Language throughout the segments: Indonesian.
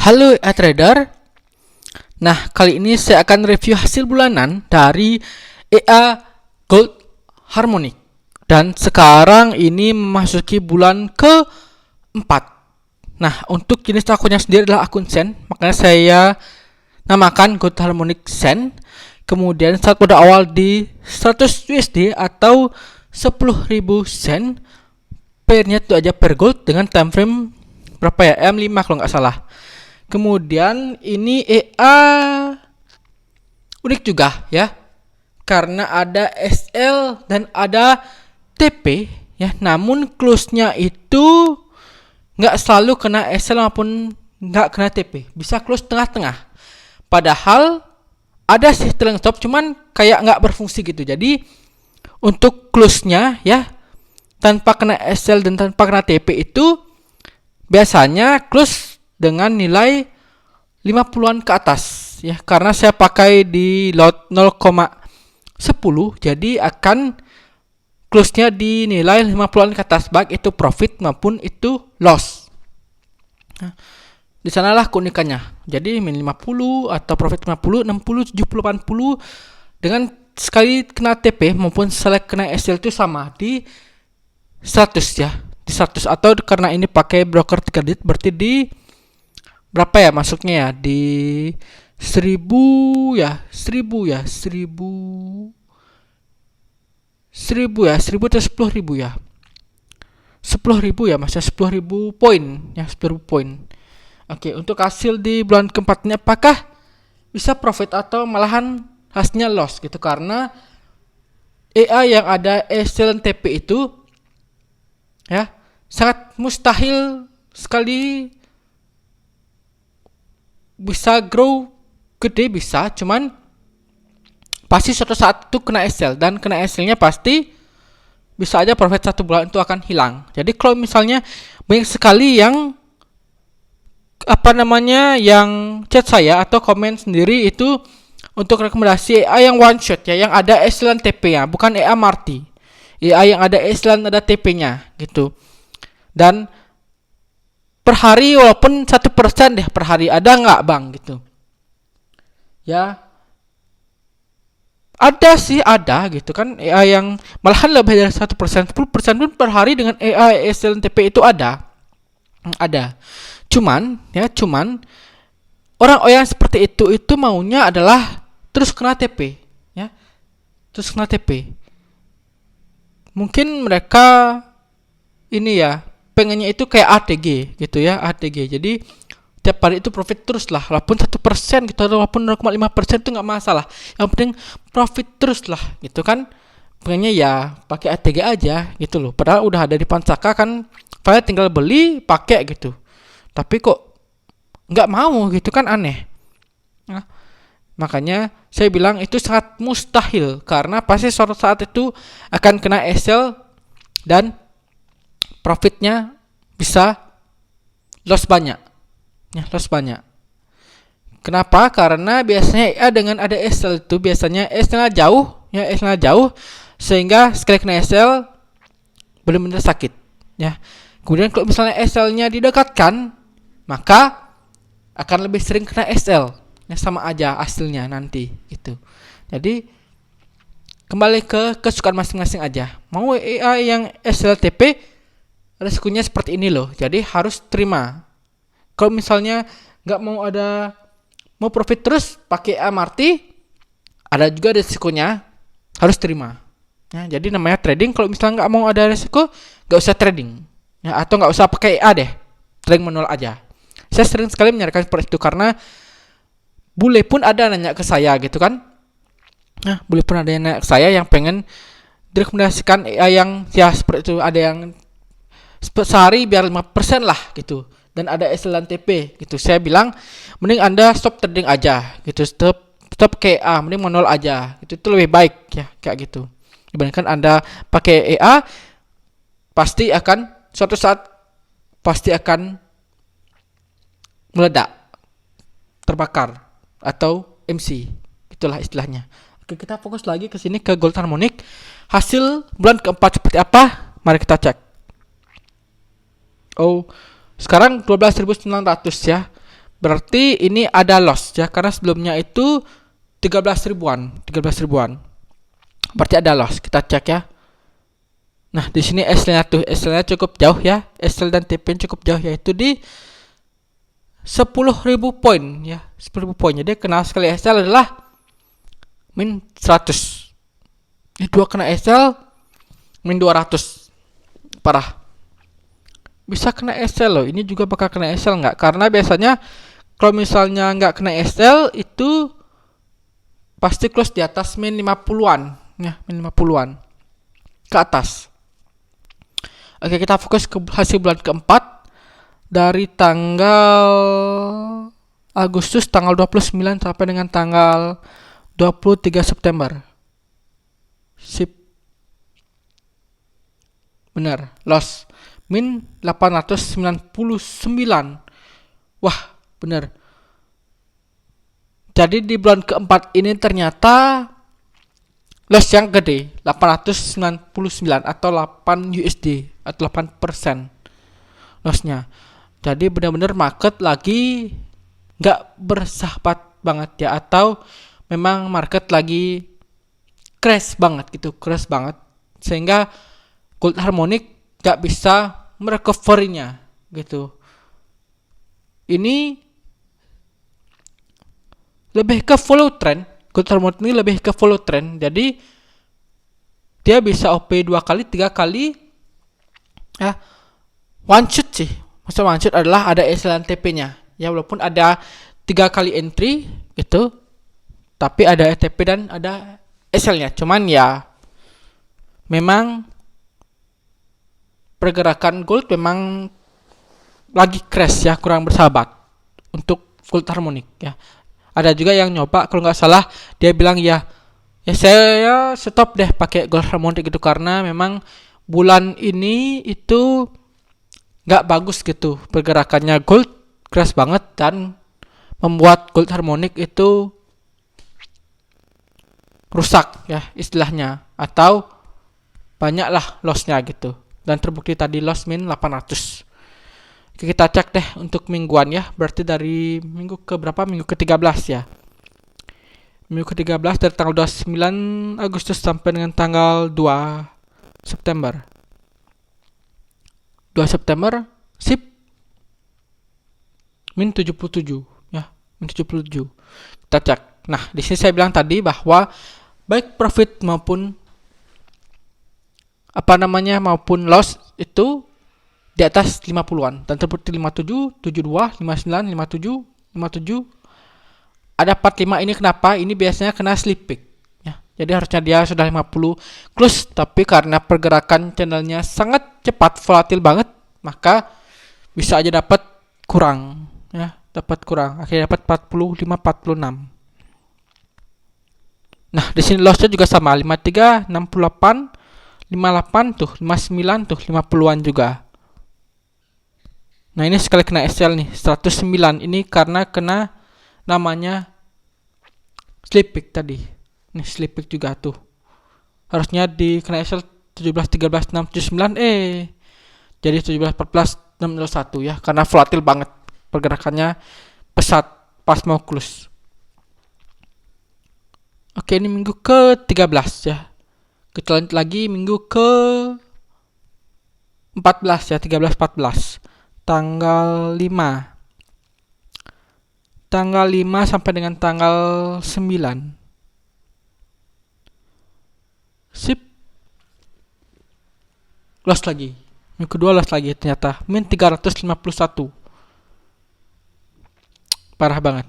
Halo trader. Nah, kali ini saya akan review hasil bulanan dari EA Gold Harmonic. Dan sekarang ini memasuki bulan keempat. Nah, untuk jenis akunnya sendiri adalah akun Sen, makanya saya namakan Gold Harmonic Sen. Kemudian saat pada awal di 100 USD atau 10.000 sen. Pairnya itu aja per gold dengan time frame berapa ya? M5 kalau nggak salah. Kemudian ini EA unik juga ya, karena ada SL dan ada TP ya. Namun close-nya itu nggak selalu kena SL maupun nggak kena TP, bisa close tengah-tengah. Padahal ada sih trailing stop, cuman kayak nggak berfungsi gitu. Jadi untuk close-nya ya, tanpa kena SL dan tanpa kena TP itu biasanya close dengan nilai 50-an ke atas ya, karena saya pakai di lot 0,10 jadi akan close-nya di nilai 50-an ke atas, baik itu profit maupun itu loss. Nah, di sanalah keunikannya. Jadi min 50 atau profit 50, 60, 70, 80 dengan sekali kena TP maupun select kena SL itu sama di 100 ya, di 100. Atau karena ini pakai broker 3 digit berarti di berapa ya masuknya ya, di 1000 ya, 1000 ya, 1000 ya, 1000 atau 10.000 ya, 10.000 ya, masih 10.000 poin ya, 10.000 poin. Oke, untuk hasil di bulan keempat ini apakah bisa profit atau malahan hasilnya loss gitu, karena EA yang ada SL TP itu ya sangat mustahil sekali bisa grow gede, bisa, cuman pasti suatu saat itu kena SL, dan kena SL-nya pasti bisa aja profit 1 bulan itu akan hilang. Jadi kalau misalnya banyak sekali yang yang chat saya atau komen sendiri itu untuk rekomendasi EA yang one shot ya, yang ada SL dan TP nya, bukan EA Marti. EA yang ada SL dan ada TP nya gitu. Dan per hari walaupun 1% deh per hari, ada nggak bang gitu ya? Ada sih, ada gitu kan EA yang malahan lebih dari 1%, 10% pun per hari dengan EA SL dan TP itu ada. Cuman orang-orang seperti itu maunya adalah terus kena TP ya, terus kena TP. Mungkin mereka ini ya pengennya itu kayak ATG gitu ya, ATG. Jadi tiap hari itu profit terus lah, walaupun 1% gitu, walaupun 0,5% itu nggak masalah. Yang penting profit terus lah gitu kan. Pengennya ya pakai ATG aja gitu loh. Padahal udah ada di Pansaka kan, file tinggal beli pakai gitu. Tapi kok nggak mau gitu kan, aneh. Nah, makanya saya bilang itu sangat mustahil, karena pasti suatu saat itu akan kena SL dan profitnya bisa loss banyak ya, loss banyak. Kenapa? Karena biasanya ya dengan ada SL itu biasanya SL jauh ya, SL jauh sehingga sekali kena SL benar-benar sakit ya. Kemudian kalau misalnya SL-nya didekatkan, maka akan lebih sering kena SL ya, sama aja hasilnya nanti gitu. Jadi kembali ke kesukaan masing-masing aja. Mau EA yang SL TP, resikonya seperti ini loh, jadi harus terima. Kalau misalnya nggak mau profit terus pakai MRT, ada juga resikonya, harus terima ya. Jadi namanya trading, kalau misalnya nggak mau ada resiko, nggak usah trading ya, atau nggak usah pakai EA deh, trading manual aja. Saya sering sekali menyarankan seperti itu, karena bule pun ada nanya ke saya gitu kan. Nah, bule pun ada yang nanya ke saya yang pengen direkomendasikan EA yang ya seperti itu, ada yang sehari biar 5% lah gitu, dan ada SL dan TP gitu. Saya bilang mending Anda stop trading aja gitu, stop KA, mending manual aja gitu, itu lebih baik ya kayak gitu, dibandingkan Anda pakai EA. Pasti akan suatu saat pasti akan meledak, terbakar, atau MC, itulah istilahnya. Oke, kita fokus lagi ke sini ke Gold Harmonic. Hasil bulan keempat seperti apa? Mari kita cek. Oh, sekarang 12.900 ya. Berarti ini ada loss ya, karena sebelumnya itu 13 ribuan. Berarti ada loss. Kita cek ya. Nah, di sini SL-nya tuh, SL-nya cukup jauh ya. SL dan TP cukup jauh, yaitu di 10.000 poin ya. 10.000 poin. Jadi kenal sekali SL adalah min 100. Ini dua kena SL min 200. Parah. Bisa kena SL loh. Ini juga bakal kena SL nggak? Karena biasanya kalau misalnya nggak kena SL itu pasti close di atas min 50-an ya, min 50-an ke atas. Oke, kita fokus ke hasil bulan keempat dari tanggal Agustus tanggal 29 sampai dengan tanggal 23 September. Sip. Benar, loss min 899. Wah, benar. Jadi di bulan keempat ini ternyata loss yang gede, 899 atau 8 USD atau 8% lossnya. Jadi benar-benar market lagi nggak bersahabat banget ya, atau memang market lagi crash banget gitu, crash banget, sehingga Gold Harmonic nggak bisa merecovery-nya gitu. Ini lebih ke follow trend. Gold Harmonic ini lebih ke follow trend. Jadi dia bisa OP 2 kali, 3 kali ya. One shot sih. Maksud one shot adalah ada SL dan TP-nya. Ya, walaupun ada 3 kali entry gitu, tapi ada TP dan ada SL-nya. Cuman ya memang pergerakan gold memang lagi crash ya, kurang bersahabat untuk Gold Harmonic ya. Ada juga yang nyoba, kalau nggak salah dia bilang ya saya stop deh pakai Gold Harmonic gitu, karena memang bulan ini itu nggak bagus gitu pergerakannya, gold crash banget dan membuat Gold Harmonic itu rusak ya istilahnya, atau banyaklah lossnya gitu, dan terbukti tadi loss min 800. Oke, kita cek deh untuk mingguan ya. Berarti dari minggu ke berapa? Minggu ke-13 ya. Minggu ke-13 dari tanggal 29 Agustus sampai dengan tanggal 2 September. 2 September sip min 77 ya, min 77. Kita cek. Nah, di sini saya bilang tadi bahwa baik profit maupun maupun loss itu di atas 50-an, dan terbukti 57, 72, 59, 57, 57. Ada 45 ini kenapa? Ini biasanya kena slip peak ya. Jadi harusnya dia sudah 50 close, tapi karena pergerakan channelnya sangat cepat, volatil banget, maka bisa aja dapat kurang ya, Akhirnya dapat 45, 46. Nah, di sini lossnya juga sama, 53, 68, 58 tuh, 59 tuh, 50-an juga. Nah, ini sekali kena SL nih, 109. Ini karena kena namanya slip peak tadi. Ini slip peak juga tuh. Harusnya di kena SL 17, 13, 6, 7, 9. Jadi 17, 14, 601 ya. Karena volatil banget. Pergerakannya pesat pas mau close. Oke, ini minggu ke-13 ya. Kita lanjut lagi minggu ke-14 ya, 13, 14. Tanggal 5 sampai dengan tanggal 9. Sip. Loss lagi. Minggu kedua loss lagi ternyata. Min 351. Parah banget.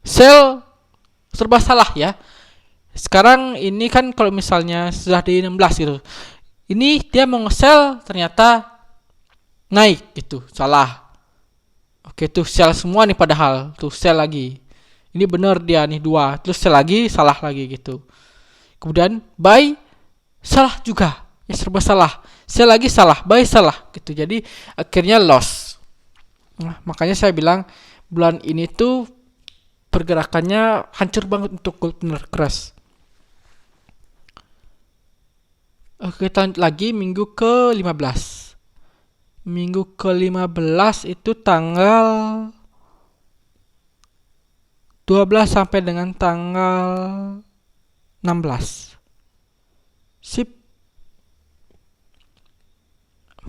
Sell serba salah ya. Sekarang ini kan kalau misalnya sudah di 16 gitu, ini dia mau nge-sell ternyata naik gitu, salah. Oke, tuh sell semua nih, padahal tuh sell lagi. Ini bener dia nih 2, terus sell lagi, salah lagi gitu. Kemudian buy, salah juga, ya serba salah. Sell lagi salah, buy salah gitu. Jadi akhirnya loss. Nah, makanya saya bilang bulan ini tuh pergerakannya hancur banget untuk gold, bener crash. Oke, kita lanjut lagi minggu ke-15. Minggu ke-15 itu tanggal 12 sampai dengan tanggal 16. Sip.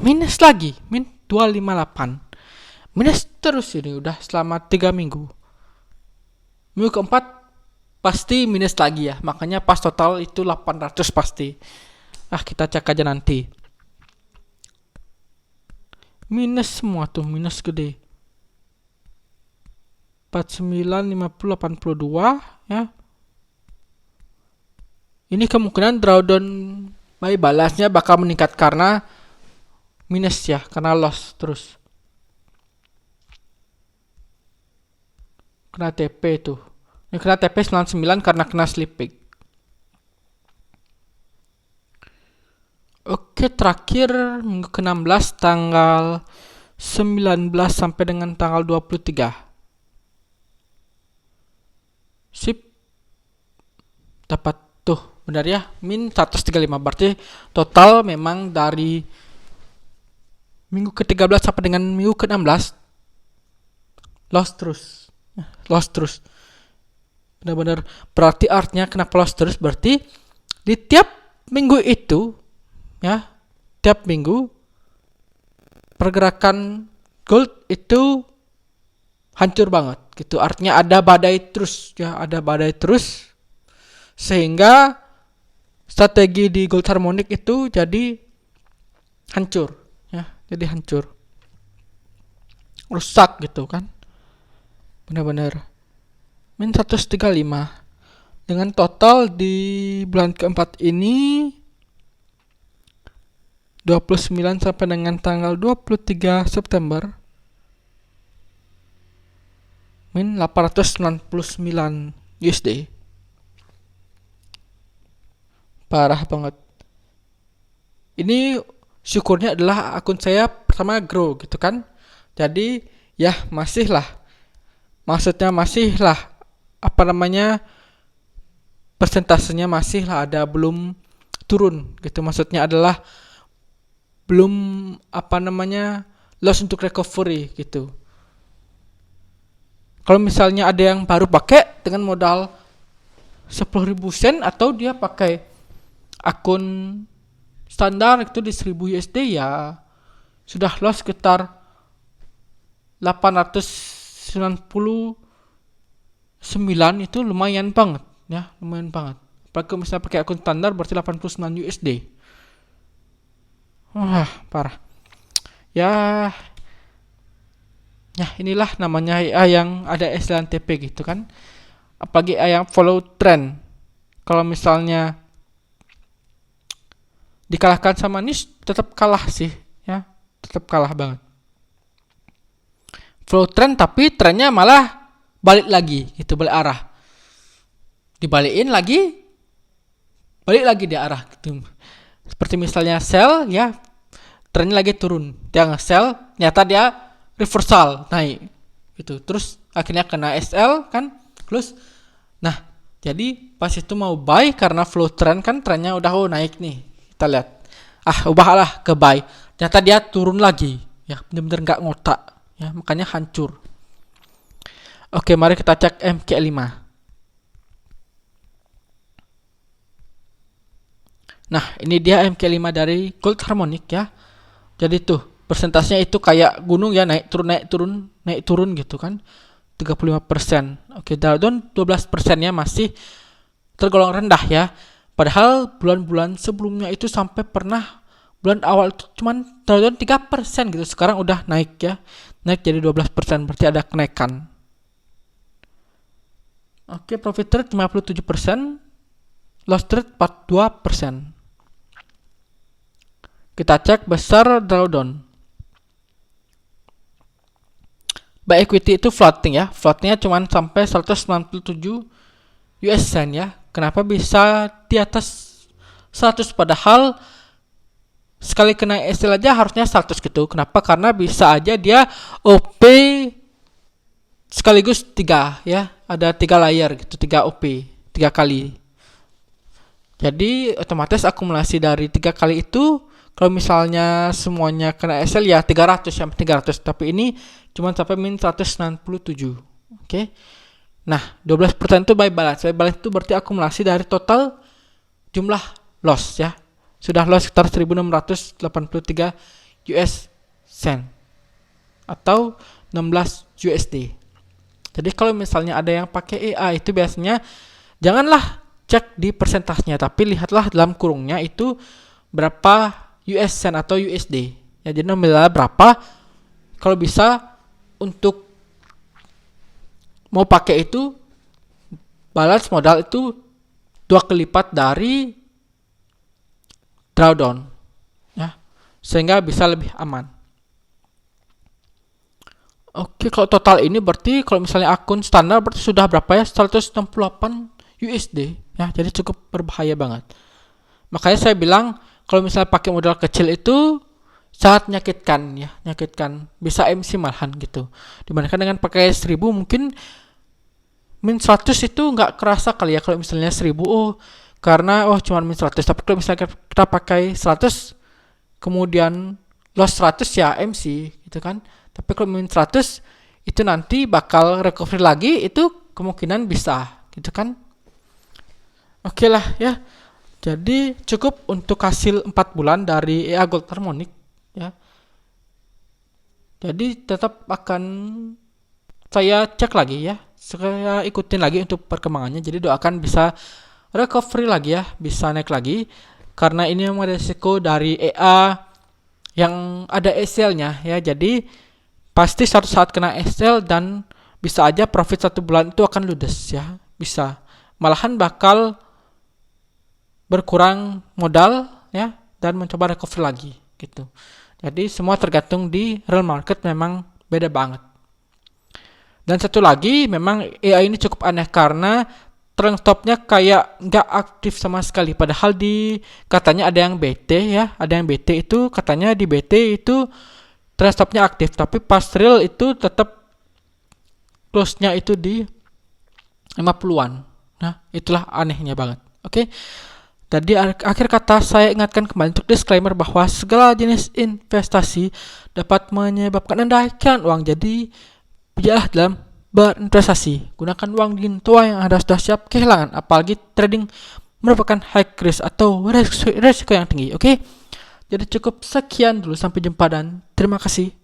Minus lagi, min 258. Minus terus ini udah selama 3 minggu. Minggu keempat pasti minus lagi ya. Makanya pas total itu 800 pasti. Kita cek aja nanti. Minus semua tuh, minus gede. 49, 50, 82 ya. Ini kemungkinan drawdown buy balasnya bakal meningkat karena minus ya, karena loss terus. Kena TP tuh. Ini kena TP 99 karena kena sleeping. Oke, terakhir minggu ke-16 tanggal 19 sampai dengan tanggal 23. Sip. Dapat tuh, benar ya, min 135. Berarti total memang dari minggu ke-13 sampai dengan minggu ke-16 loss terus. Benar-benar berarti artinya kenapa loss terus, berarti di tiap minggu itu ya, tiap minggu pergerakan gold itu hancur banget gitu. Artinya ada badai terus ya, ada badai terus sehingga strategi di gold harmonic itu jadi hancur ya, jadi hancur, rusak gitu kan. Benar-benar min 135 dengan total di bulan keempat ini 29 sampai dengan tanggal 23 September min 899 USD. Parah banget. Ini syukurnya adalah akun saya pertama grow gitu kan. Jadi ya masih lah persentasenya masih lah ada, belum turun gitu. Maksudnya adalah belum loss untuk recovery gitu. Kalau misalnya ada yang baru pakai dengan modal 10.000 sen atau dia pakai akun standar itu di 1000 USD ya sudah loss sekitar 899, itu lumayan banget ya, lumayan banget. Apalagi misalnya pakai akun standar berarti 89 USD. Wah, parah. Ya inilah namanya yang ada istilah TP gitu kan. Apalagi yang follow trend. Kalau misalnya dikalahkan sama niche tetap kalah sih ya, tetap kalah banget. Follow trend tapi trennya malah balik lagi gitu, balik arah. Dibalikin lagi, balik lagi di arah gitu. Seperti misalnya sell ya, trennya lagi turun, dia nge-sell, ternyata dia reversal naik gitu, terus akhirnya kena SL kan, close. Nah jadi pas itu mau buy karena flow trend kan, trennya udah naik nih, kita lihat ubahlah ke buy, ternyata dia turun lagi ya, bener-bener nggak ngotak ya, makanya hancur. Oke, mari kita cek MK5. Nah ini dia MK5 dari Gold Harmonic ya. Jadi tuh persentasenya itu kayak gunung ya, naik turun gitu kan, 35%. Oke, drawdown 12%-nya masih tergolong rendah ya. Padahal bulan-bulan sebelumnya itu sampai pernah bulan awal itu cuman drawdown 3% gitu. Sekarang udah naik ya, naik jadi 12%, berarti ada kenaikan. Oke, profit rate 57%, loss rate 42%. Kita cek besar drawdown. Buy equity itu floating ya, floatnya cuma sampai 197 US cent ya. Kenapa bisa di atas 100 padahal sekali kena SL aja harusnya 100 gitu. Kenapa? Karena bisa aja dia OP sekaligus 3 ya, ada 3 layer gitu, 3 OP 3 kali. Jadi otomatis akumulasi dari 3 kali itu, kalau misalnya semuanya kena SL ya 300 sampai 300, tapi ini cuma sampai min 197. Oke. Nah, 12% itu buy balance. Buy balance itu berarti akumulasi dari total jumlah loss ya. Sudah loss sekitar 1683 US cent atau 16 USD. Jadi kalau misalnya ada yang pakai AI itu biasanya janganlah cek di persentasenya, tapi lihatlah dalam kurungnya itu berapa US cent atau USD. Ya, jadi nominalnya berapa. Kalau bisa untuk mau pakai itu balance modal itu 2 kali lipat dari drawdown ya, sehingga bisa lebih aman. Oke, kalau total ini berarti kalau misalnya akun standar berarti sudah berapa ya? 168 USD ya, jadi cukup berbahaya banget. Makanya saya bilang kalau misalnya pakai modal kecil itu sangat menyakitkan ya, menyakitkan. Bisa MC malahan gitu. Dibandingkan dengan pakai 1000 mungkin min 100 itu nggak kerasa kali ya kalau misalnya 1000 karena cuma min 100, tapi kalau misalnya kita pakai 100 kemudian loss 100 ya MC gitu kan. Tapi kalau min 100 itu nanti bakal recovery lagi, itu kemungkinan bisa gitu kan. Oke lah ya. Jadi cukup untuk hasil 4 bulan dari EA Gold Harmonic ya. Jadi tetap akan saya cek lagi ya. Saya ikutin lagi untuk perkembangannya. Jadi doakan bisa recovery lagi ya, bisa naik lagi. Karena ini memang resiko dari EA yang ada SL-nya ya. Jadi pasti suatu saat kena SL dan bisa aja profit 1 bulan itu akan ludes ya. Bisa. Malahan bakal berkurang modal ya dan mencoba recovery lagi gitu. Jadi semua tergantung di real market, memang beda banget. Dan satu lagi, memang AI ini cukup aneh karena trend stopnya kayak nggak aktif sama sekali. Padahal katanya ada yang BT ya, ada yang BT itu katanya di BT itu trend stopnya aktif, tapi pas real itu tetap close-nya itu di 50-an. Nah, itulah anehnya banget. Oke. Jadi akhir kata saya ingatkan kembali untuk disclaimer bahwa segala jenis investasi dapat menyebabkan Anda kehilangan uang. Jadi bijaklah dalam berinvestasi. Gunakan uang di tua yang Anda sudah siap kehilangan. Apalagi trading merupakan high risk atau resiko yang tinggi. Oke. Jadi cukup sekian dulu. Sampai jumpa dan terima kasih.